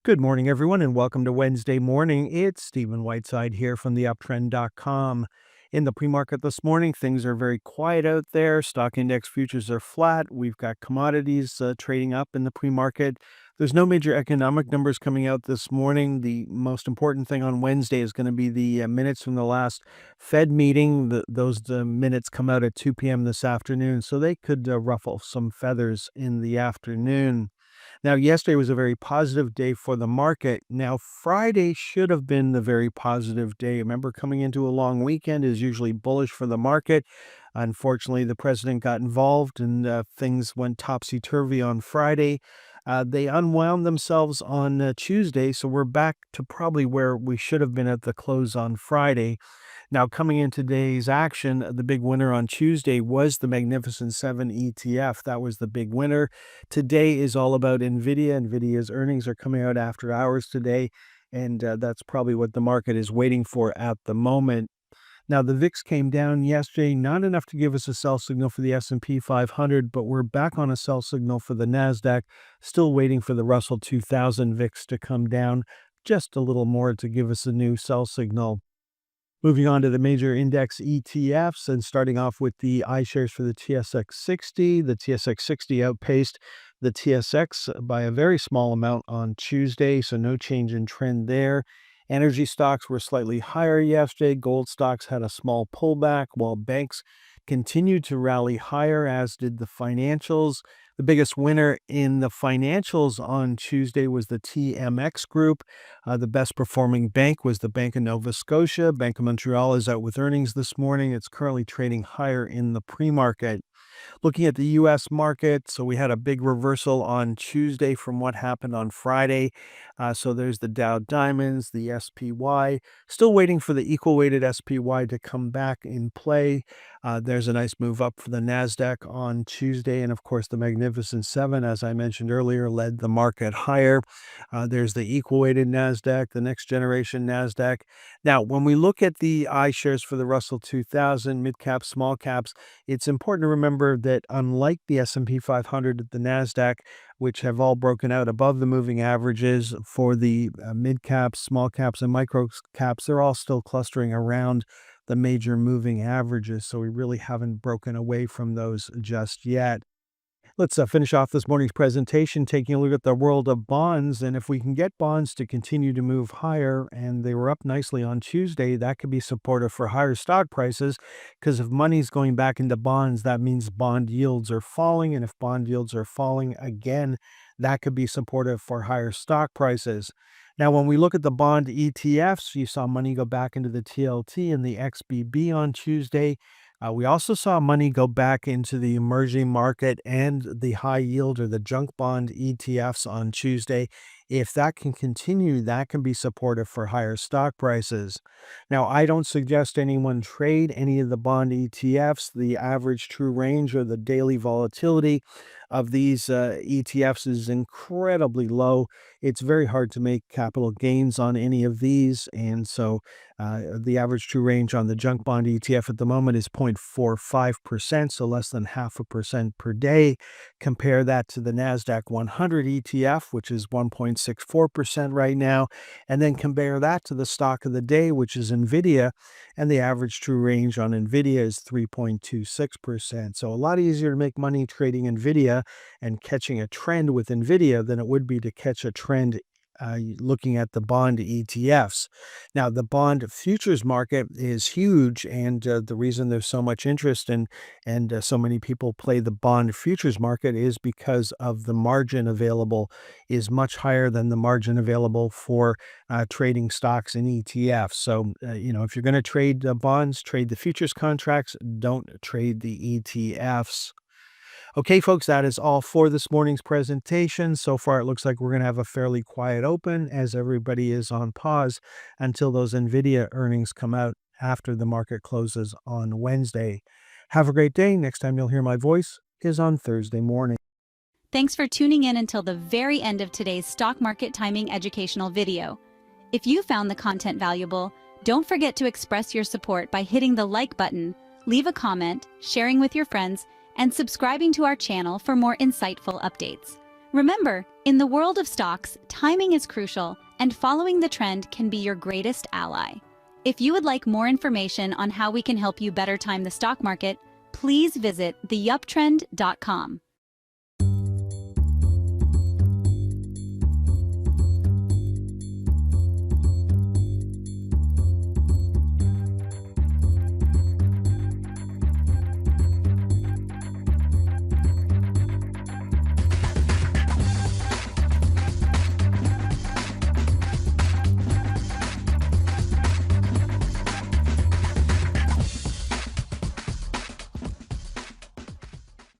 Good morning, everyone, and welcome to Wednesday morning. It's Stephen Whiteside here from theuptrend.com. In the pre-market this morning, things are very quiet out there. Stock index futures are flat. We've got commodities trading up in the pre-market. There's no major economic numbers coming out this morning. The most important thing on Wednesday is going to be the minutes from the last Fed meeting. Those minutes come out at 2 p.m. this afternoon, so they could ruffle some feathers in the afternoon. Now, yesterday was a very positive day for the market. Now, Friday should have been the very positive day. Remember, coming into a long weekend is usually bullish for the market. Unfortunately, the president got involved and things went topsy-turvy on Friday. They unwound themselves on Tuesday, so we're back to probably where we should have been at the close on Friday. Now, coming in today's action, the big winner on Tuesday was the Magnificent 7 ETF. That was the big winner. Today is all about NVIDIA. NVIDIA's earnings are coming out after hours today, and that's probably what the market is waiting for at the moment. Now, the VIX came down yesterday, not enough to give us a sell signal for the S&P 500, but we're back on a sell signal for the NASDAQ, still waiting for the Russell 2000 VIX to come down just a little more to give us a new sell signal. Moving on to the major index ETFs and starting off with the iShares for the TSX 60. The TSX 60 outpaced the TSX by a very small amount on Tuesday, so no change in trend there. Energy stocks were slightly higher yesterday. Gold stocks had a small pullback, while banks continued to rally higher, as did the financials. The biggest winner in the financials on Tuesday was the TMX Group. The best performing bank was the Bank of Nova Scotia. Bank of Montreal is out with earnings this morning. It's currently trading higher in the pre-market. Looking at the U.S. market, so we had a big reversal on Tuesday from what happened on Friday. So there's the Dow Diamonds, the SPY. Still waiting for the equal-weighted SPY to come back in play. There's a nice move up for the NASDAQ on Tuesday. And, of course, the Magnificent 7, as I mentioned earlier, led the market higher. There's the equal-weighted NASDAQ, the next generation NASDAQ. Now, when we look at the iShares for the Russell 2000, mid-caps, small caps, it's important to remember that unlike the S&P 500, the NASDAQ, which have all broken out above the moving averages, for the mid caps, small caps, and micro caps, they're all still clustering around the major moving averages. So we really haven't broken away from those just yet. Let's finish off this morning's presentation taking a look at the world of bonds. And if we can get bonds to continue to move higher, and they were up nicely on Tuesday, that could be supportive for higher stock prices, because if money's going back into bonds, that means bond yields are falling. And if bond yields are falling again, that could be supportive for higher stock prices. Now, when we look at the bond ETFs, you saw money go back into the TLT and the XBB on Tuesday. We also saw money go back into the emerging market and the high yield or the junk bond ETFs on Tuesday. If that can continue, that can be supportive for higher stock prices. Now, I don't suggest anyone trade any of the bond ETFs. The average true range or the daily volatility of these ETFs is incredibly low. It's very hard to make capital gains on any of these. And so the average true range on the junk bond ETF at the moment is 0.45%, so less than 0.5% per day. Compare that to the NASDAQ 100 ETF, which is 1.64% right now, and then compare that to the stock of the day, which is NVIDIA, and the average true range on NVIDIA is 3.26%. So a lot easier to make money trading NVIDIA and catching a trend with NVIDIA than it would be to catch a trend looking at the bond ETFs. Now, the bond futures market is huge, and the reason there's so much interest and so many people play the bond futures market is because of the margin available is much higher than the margin available for trading stocks and ETFs. So, if you're going to trade bonds, trade the futures contracts, don't trade the ETFs. Okay, folks, that is all for this morning's presentation. So far, it looks like we're going to have a fairly quiet open as everybody is on pause until those NVIDIA earnings come out after the market closes on Wednesday. Have a great day. Next time you'll hear my voice is on Thursday morning. Thanks for tuning in until the very end of today's stock market timing educational video. If you found the content valuable, don't forget to express your support by hitting the like button, leave a comment, sharing with your friends, and subscribing to our channel for more insightful updates. Remember, in the world of stocks, timing is crucial, and following the trend can be your greatest ally. If you would like more information on how we can help you better time the stock market, please visit theuptrend.com.